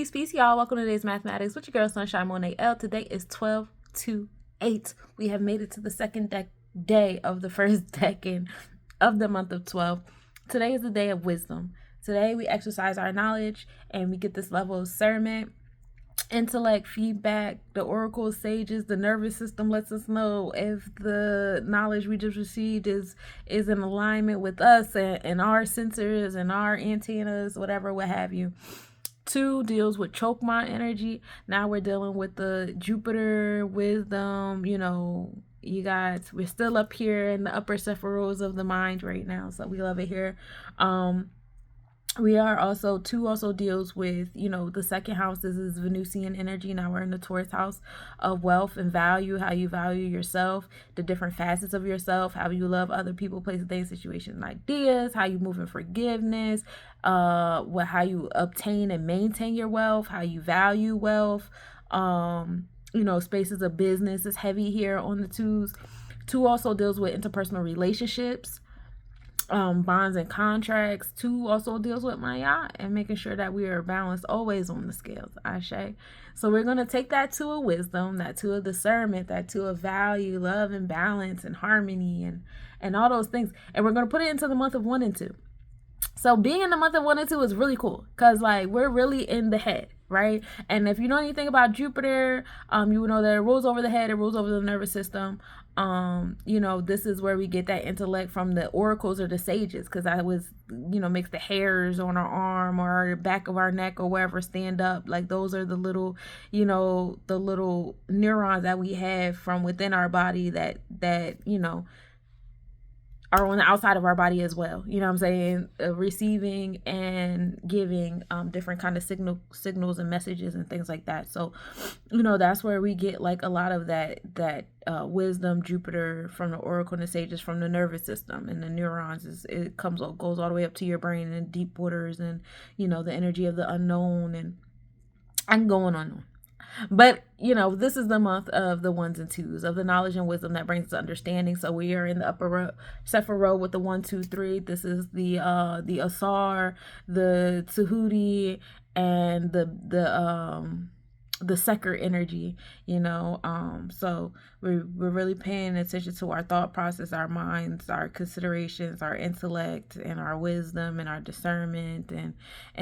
Peace, y'all. Welcome to today's mathematics with your girl Sunshine Monet L. Today is 12/2/8. We have made it to the second day of the first decade of the month of 12. Today is the day of wisdom. Today we exercise our knowledge and we get this level of discernment, intellect, feedback. The oracle sages, the nervous system lets us know if the knowledge we just received is in alignment with us and our sensors and our antennas, whatever, what have you. 2 deals with chokma energy. Now we're dealing with the Jupiter wisdom. You guys, we're still up here in the upper sephiros of the mind right now, so we love it here. We are also 2 also deals with, the second house. This is Venusian energy. Now we're in the Taurus house of wealth and value, how you value yourself, the different facets of yourself, how you love other people, places, things, situations, and ideas, how you move in forgiveness, how you obtain and maintain your wealth, how you value wealth. Spaces of business is heavy here on the 2s. 2 also deals with interpersonal relationships, bonds and contracts. 2 also deals with Maya and making sure that we are balanced always on the scales. Ashe. So we're going to take that 2 of wisdom, that 2 of discernment, that 2 of value, love and balance and harmony and all those things, and we're going to put it into the month of 1 and 2. So being in the month of 1 and 2 is really cool because we're really in the head, right? And if you know anything about Jupiter, you will know that it rules over the head, it rules over the nervous system. This is where we get that intellect from the oracles or the sages, because that was, makes the hairs on our arm or the back of our neck or wherever stand up. Like those are the little, the little neurons that we have from within our body that are on the outside of our body as well. You know what I'm saying? Receiving and giving different kind of signals and messages and things like that. So, that's where we get a lot of that wisdom, Jupiter, from the oracle and the sages, from the nervous system and the neurons. It goes all the way up to your brain and deep waters and, the energy of the unknown, and I'm going on. But, this is the month of the 1s and 2s, of the knowledge and wisdom that brings us understanding. So we are in the upper Sephirot with the 1, 2, 3. This is the Asar, the Tahuti, and the Seker energy, so we're really paying attention to our thought process, our minds, our considerations, our intellect, and our wisdom, and our discernment, and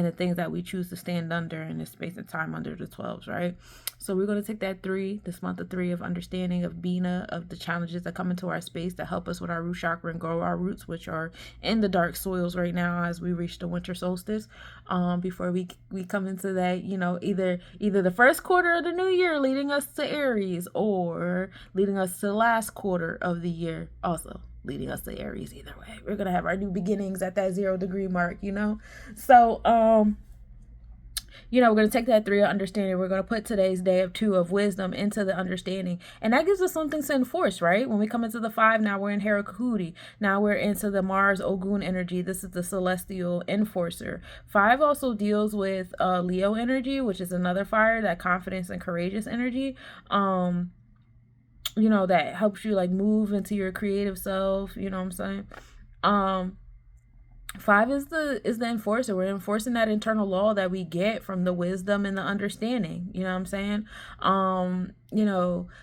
the things that we choose to stand under in this space and time under the 12s, right? So we're going to take that 3, this month of 3, of understanding, of Bina, of the challenges that come into our space that help us with our root chakra and grow our roots, which are in the dark soils right now as we reach the winter solstice, before we come into that, either the first quarter of the new year leading us to Aries, or leading us to the last quarter of the year also leading us to Aries. Either way, we're gonna have our new beginnings at that 0 degree mark, so we're going to take that 3 of understanding. We're going to put today's day of 2 of wisdom into the understanding. And that gives us something to enforce, right? When we come into the 5, now we're in Hera-Kahuti. Now we're into the Mars Ogun energy. This is the celestial enforcer. 5 also deals with Leo energy, which is another fire, that confidence and courageous energy. That helps you move into your creative self. You know what I'm saying? 5 is the enforcer. We're enforcing that internal law that we get from the wisdom and the understanding. You know what I'm saying?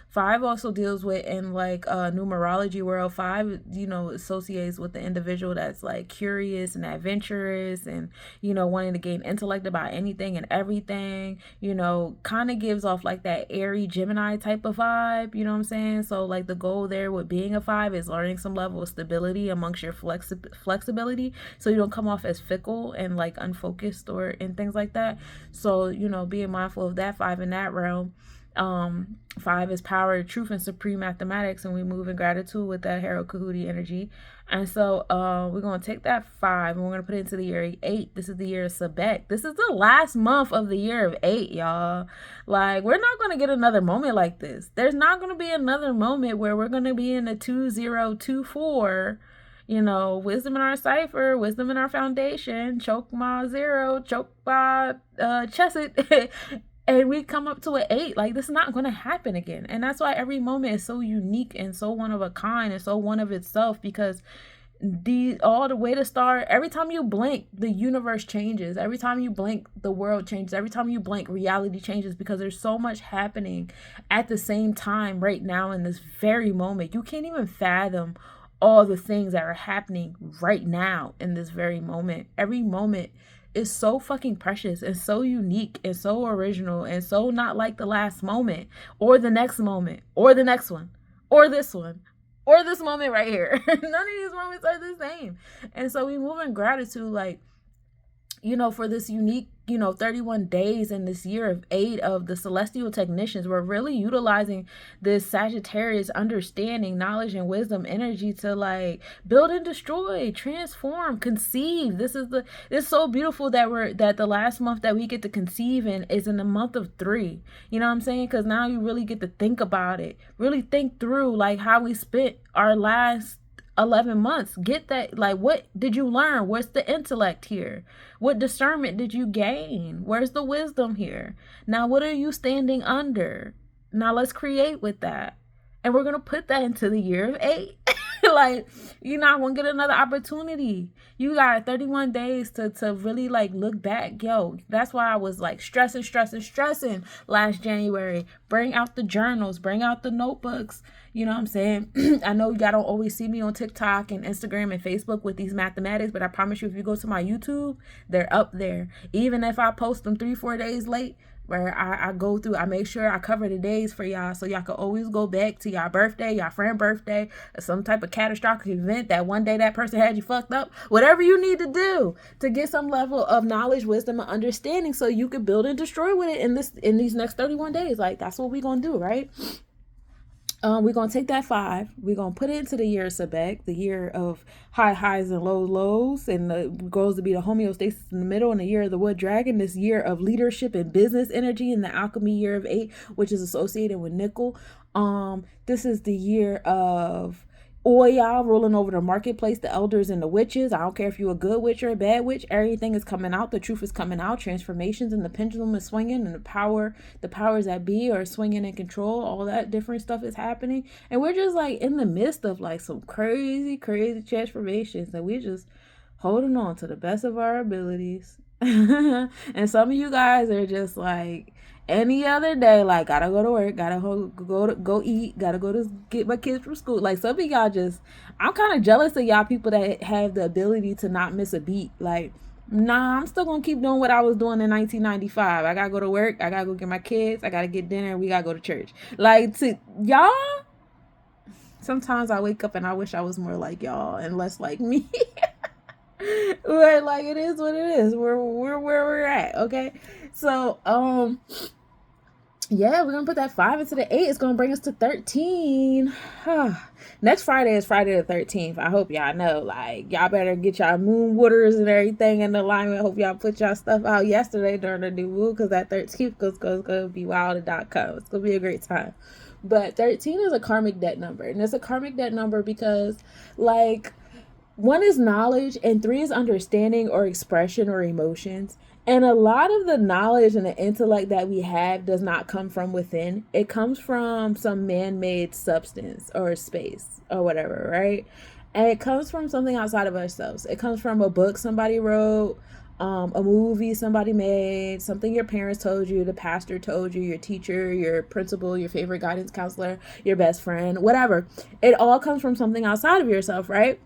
5 also deals with, in numerology world, 5 associates with the individual that's curious and adventurous and wanting to gain intellect about anything and everything. Kind of gives off that airy Gemini type of vibe. You know what I'm saying? So the goal there with being a 5 is learning some level of stability amongst your flexibility, so you don't come off as fickle and unfocused or and things like that. So being mindful of that 5 in that realm. 5 is power, truth, and supreme mathematics, and we move in gratitude with that Hera-Kahuti energy. And so we're going to take that 5 and we're going to put it into the year 8. This is the year of Sabek. This is the last month of the year of 8, y'all. We're not going to get another moment like this. There's not going to be another moment where we're going to be in the 2024. Wisdom in our cipher, wisdom in our foundation, chokma 0, chokma chesed. And we come up to an 8. This is not going to happen again. And that's why every moment is so unique and so one of a kind and so one of itself, because All the way to start. Every time you blink, the universe changes. Every time you blink, the world changes. Every time you blink, reality changes, because there's so much happening at the same time right now in this very moment. You can't even fathom all the things that are happening right now in this very moment. Every moment is so fucking precious and so unique and so original and so not like the last moment or the next moment or the next one or this one or this moment right here. None of these moments are the same. And so we move in gratitude, like, for this unique, 31 days in this year of 8 of the celestial technicians. We're really utilizing this Sagittarius understanding, knowledge, and wisdom energy to like build and destroy, transform, conceive. It's so beautiful that the last month that we get to conceive in is in the month of 3. You know what I'm saying? Because now you really get to think about it, really think through like how we spent our last 11 months. Get that, like, what did you learn? What's the intellect here? What discernment did you gain? Where's the wisdom here? Now, what are you standing under? Now let's create with that. And we're going to put that into the year of 8. Like, you're not going to get another opportunity. You got 31 days to really like look back. Yo, that's why I was like stressing last January. Bring out the journals, bring out the notebooks. You know what I'm saying? I know y'all don't always see me on TikTok and Instagram and Facebook with these mathematics, but I promise you, if you go to my YouTube, they're up there. Even if I post them 3-4 days late, where I go through, I make sure I cover the days for y'all, so y'all can always go back to y'all birthday, y'all friend birthday, or some type of catastrophic event that one day that person had you fucked up. Whatever you need to do to get some level of knowledge, wisdom, and understanding, so you can build and destroy with it in these next 31 days. Like, that's what we're gonna do, right? We're going to take that 5. We're going to put it into the year of Sebek, the year of high highs and low lows, and the goals to be the homeostasis in the middle, and the year of the wood dragon, this year of leadership and business energy, in the alchemy year of 8, which is associated with nickel. This is the year of Oya ruling over the marketplace, the elders and the witches. I don't care if you're a good witch or a bad witch. Everything is coming out. The truth is coming out. Transformations, and the pendulum is swinging, and the powers that be are swinging in control. All that different stuff is happening. And we're just like in the midst of like some crazy, crazy transformations. And we're just holding on to the best of our abilities. And some of you guys are just like, any other day, like, gotta go to work, gotta go eat, gotta go to get my kids from school. Like, some of y'all just, I'm kind of jealous of y'all people that have the ability to not miss a beat. Like, nah, I'm still gonna keep doing what I was doing in 1995. I gotta go to work, I gotta go get my kids, I gotta get dinner, we gotta go to church. Like, to y'all, sometimes I wake up and I wish I was more like y'all and less like me. But like, it is what it is. We're where we're at, okay? So yeah, we're gonna put that 5 into the 8. It's gonna bring us to 13. Next Friday is Friday the 13th. I hope y'all know. Like, y'all better get y'all moon waters and everything in alignment. Hope y'all put y'all stuff out yesterday during the new moon, because that 13th is gonna be wild.com. It's gonna be a great time. But 13 is a karmic debt number, and it's a karmic debt number because, like, 1 is knowledge and 3 is understanding or expression or emotions. And a lot of the knowledge and the intellect that we have does not come from within. It comes from some man-made substance or space or whatever, right? And it comes from something outside of ourselves. It comes from a book somebody wrote, a movie somebody made, something your parents told you, the pastor told you, your teacher, your principal, your favorite guidance counselor, your best friend, whatever. It all comes from something outside of yourself, right?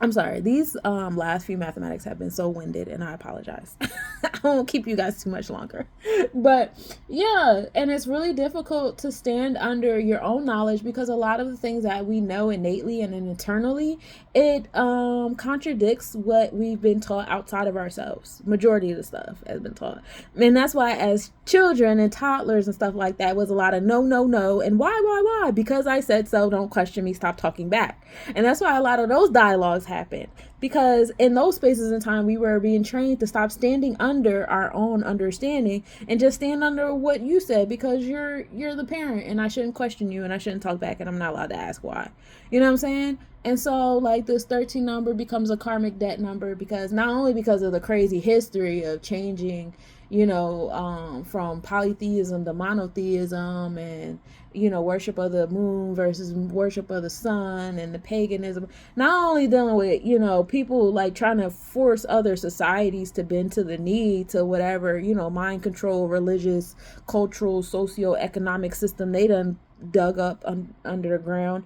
I'm sorry, these last few mathematics have been so winded, and I apologize. I won't keep you guys too much longer. But yeah, and it's really difficult to stand under your own knowledge, because a lot of the things that we know innately and internally, it contradicts what we've been taught outside of ourselves. Majority of the stuff has been taught. And that's why as children and toddlers and stuff like that was a lot of no, and why? Because I said so, don't question me, stop talking back. And that's why a lot of those dialogues happen, because in those spaces in time we were being trained to stop standing under our own understanding and just stand under what you said, because you're the parent and I shouldn't question you and I shouldn't talk back and I'm not allowed to ask why. You know what I'm saying? And so like this 13 number becomes a karmic debt number, because not only because of the crazy history of changing, from polytheism to monotheism, and worship of the moon versus worship of the sun, and the paganism. Not only dealing with people like trying to force other societies to bend to the knee to whatever mind control, religious, cultural, socio-economic system they done dug up under the ground,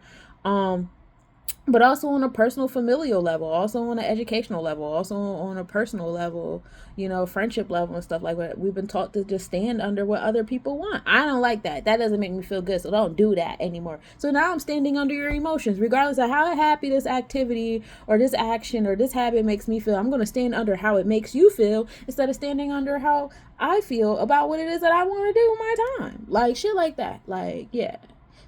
but also on a personal, familial level, also on an educational level, also on a personal level, friendship level and stuff like that. We've been taught to just stand under what other people want. I don't like that. That doesn't make me feel good, so don't do that anymore. So now I'm standing under your emotions, regardless of how happy this activity or this action or this habit makes me feel. I'm going to stand under how it makes you feel instead of standing under how I feel about what it is that I want to do with my time. Like, shit like that. Like, yeah.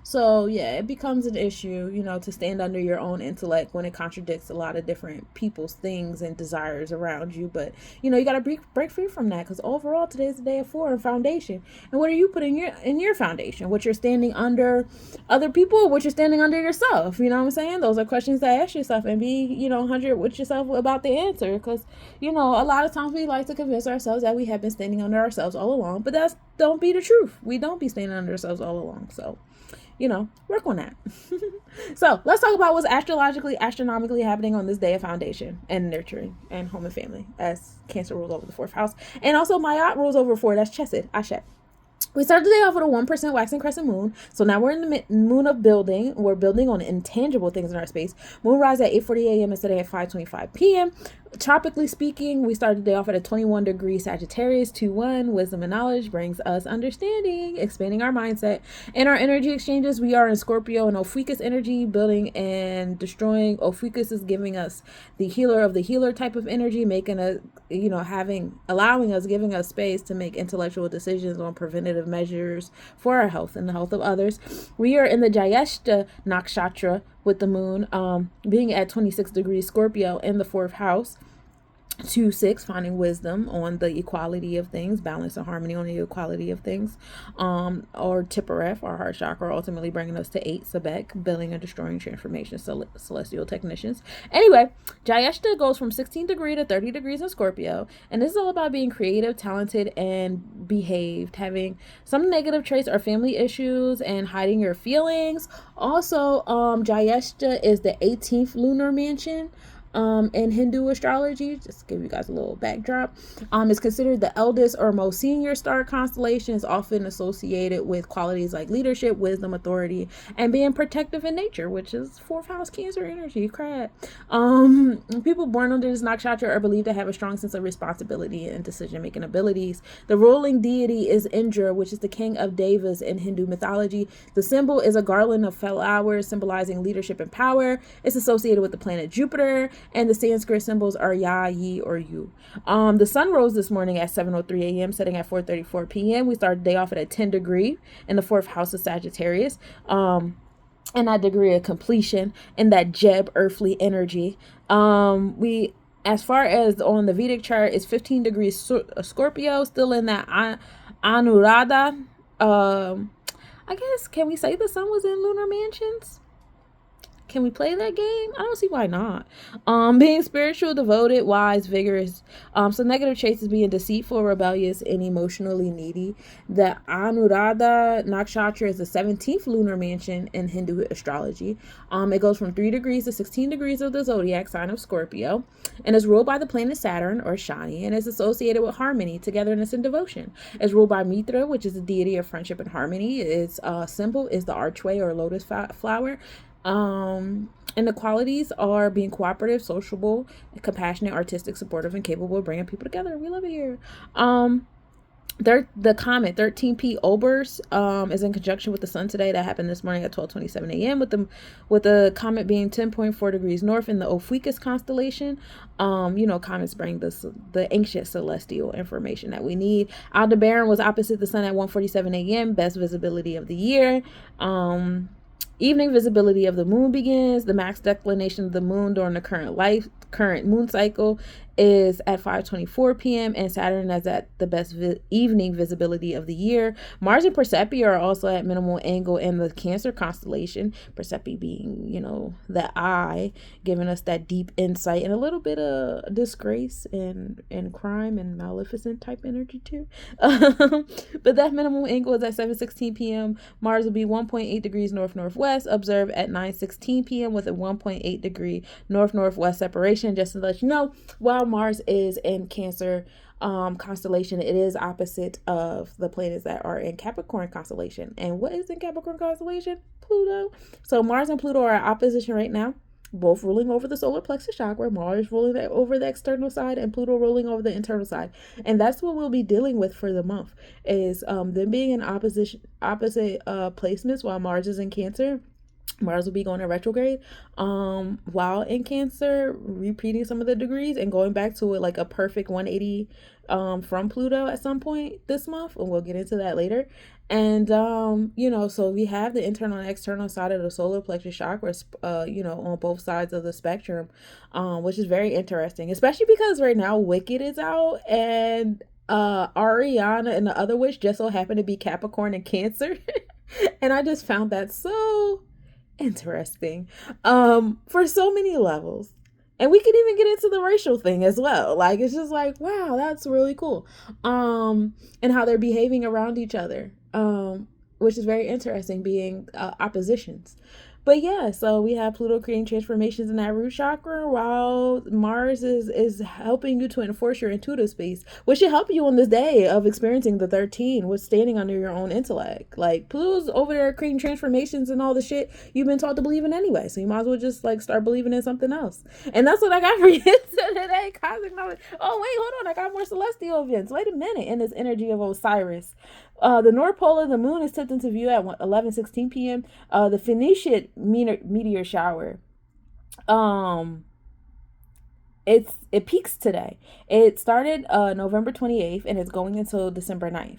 So, yeah, it becomes an issue, to stand under your own intellect when it contradicts a lot of different people's things and desires around you. But, you got to break free from that, because overall, today's the day of foreign foundation. And what are you putting in your foundation? What you're standing under other people, or what you're standing under yourself? You know what I'm saying? Those are questions to ask yourself, and be, 100 with yourself about the answer. Because, a lot of times we like to convince ourselves that we have been standing under ourselves all along. But don't be the truth. We don't be standing under ourselves all along. So, work on that. So let's talk about what's astronomically happening on this day of foundation and nurturing and home and family, as Cancer rules over the 4th house. And also Ma'at rules over 4. That's chesed, Ashe. We started the day off with a 1% waxing crescent moon. So now we're in the moon of building. We're building on intangible things in our space. Moon rise at 8:40 a.m. instead of at 5:25 p.m. Tropically speaking, we started the day off at a 21 degree Sagittarius 2-1. Wisdom and knowledge brings us understanding, expanding our mindset. In our energy exchanges, we are in Scorpio and Ophiuchus energy, building and destroying. Ophiuchus is giving us the healer of the healer type of energy, making us, giving us space to make intellectual decisions on preventative measures for our health and the health of others. We are in the Jyeshta nakshatra with the moon being at 26 degrees Scorpio in the 4th house. 2-6, finding wisdom on the equality of things, balance and harmony on the equality of things, or Tippereth, our heart chakra, ultimately bringing us to 8, Sebek, building and destroying transformation, celestial technicians. Anyway, Jyeshta goes from 16 degree to 30 degrees in Scorpio, and this is all about being creative, talented, and behaved, having some negative traits or family issues, and hiding your feelings. Also, Jyeshta is the 18th lunar mansion in Hindu astrology. Just to give you guys a little backdrop. It's considered the eldest or most senior star constellation. Is often associated with qualities like leadership, wisdom, authority, and being protective in nature, which is 4th house Cancer energy. Crap. People born under this nakshatra are believed to have a strong sense of responsibility and decision-making abilities. The ruling deity is Indra, which is the king of devas in Hindu mythology. The symbol is a garland of flowers symbolizing leadership and power. It's associated with the planet Jupiter, and the Sanskrit symbols are Ya, Yi, or Yu. The sun rose this morning at 7:03 a.m., setting at 4:34 p.m. We started the day off at a 10 degree in the 4th house of Sagittarius. And that degree of completion in that Jeb earthly energy. We, as far as on the Vedic chart, is 15 degrees Scorpio, still in that Anuradha. I guess, can we say the sun was in lunar mansions? Can we play that game? I don't see why not. Being spiritual, devoted, wise, vigorous. So negative traits is being deceitful, rebellious, and emotionally needy. The Anuradha nakshatra is the 17th lunar mansion in Hindu astrology. It goes from 3 degrees to 16 degrees of the zodiac sign of Scorpio, and is ruled by the planet Saturn, or Shani, and is associated with harmony, togetherness, and devotion. It's ruled by Mitra, which is the deity of friendship and harmony. Its symbol is the archway or lotus flower. And the qualities are being cooperative, sociable, compassionate, artistic, supportive, and capable of bringing people together. We love it here. The comet 13P Obers is in conjunction with the sun today. That happened this morning at 12:27 a.m. with the comet being 10.4 degrees north in the Ophiuchus constellation. Comets bring the ancient celestial information that we need. Aldebaran was opposite the sun at 1:47 a.m. Best visibility of the year. Evening visibility of the moon begins. The max declination of the moon during the current moon cycle is at 5:24 p.m. and Saturn is at the best evening visibility of the year. Mars and Persepi are also at minimal angle in the Cancer constellation. Persepi being, the eye, giving us that deep insight and a little bit of disgrace and crime and maleficent type energy too. But that minimal angle is at 7:16 p.m. Mars will be 1.8 degrees north-northwest, observed at 9:16 p.m. with a 1.8 degree north-northwest separation. Just to let you know, while Mars is in Cancer constellation, it is opposite of the planets that are in Capricorn constellation. And what is in Capricorn constellation? Pluto. So Mars and Pluto are in opposition right now, both ruling over the solar plexus chakra. Mars ruling over the external side and Pluto ruling over the internal side. And that's what we'll be dealing with for the month, is them being in opposite placements while Mars is in Cancer. Mars will be going in retrograde while in Cancer, repeating some of the degrees and going back to it like a perfect 180 from Pluto at some point this month, and we'll get into that later. And so we have the internal and external side of the solar plexus chakra on both sides of the spectrum, which is very interesting, especially because right now Wicked is out, and Ariana and the other witch just so happen to be Capricorn and Cancer. And I just found that so interesting for so many levels. And we could even get into the racial thing as well. Like, it's just like, wow, that's really cool. And how they're behaving around each other, which is very interesting, being oppositions. But yeah, so we have Pluto creating transformations in that root chakra, while Mars is helping you to enforce your intuitive space, which should help you on this day of experiencing the 13 with standing under your own intellect. Like, Pluto's over there creating transformations and all the shit you've been taught to believe in anyway. So you might as well just like start believing in something else. And that's what I got for you today. Cosmic knowledge. Oh, wait, hold on. I got more celestial events. Wait a minute. In this energy of Osiris. The North Pole of the Moon is tipped into view at 11:16 p.m. The Phoenician meteor shower, it peaks today. It started November 28th and it's going until December 9th.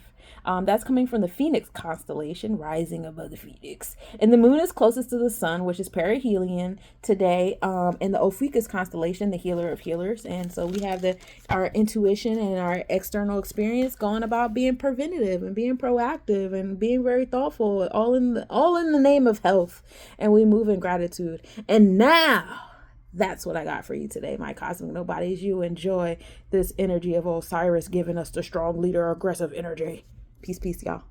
That's coming from the Phoenix constellation, rising above the Phoenix. And the moon is closest to the sun, which is perihelion today, in the Ophiuchus constellation, the healer of healers. And so we have our intuition and our external experience going about being preventative and being proactive and being very thoughtful, all in the name of health. And we move in gratitude. And now, that's what I got for you today, my cosmic nobodies. You enjoy this energy of Osiris giving us the strong leader, aggressive energy. Peace, y'all.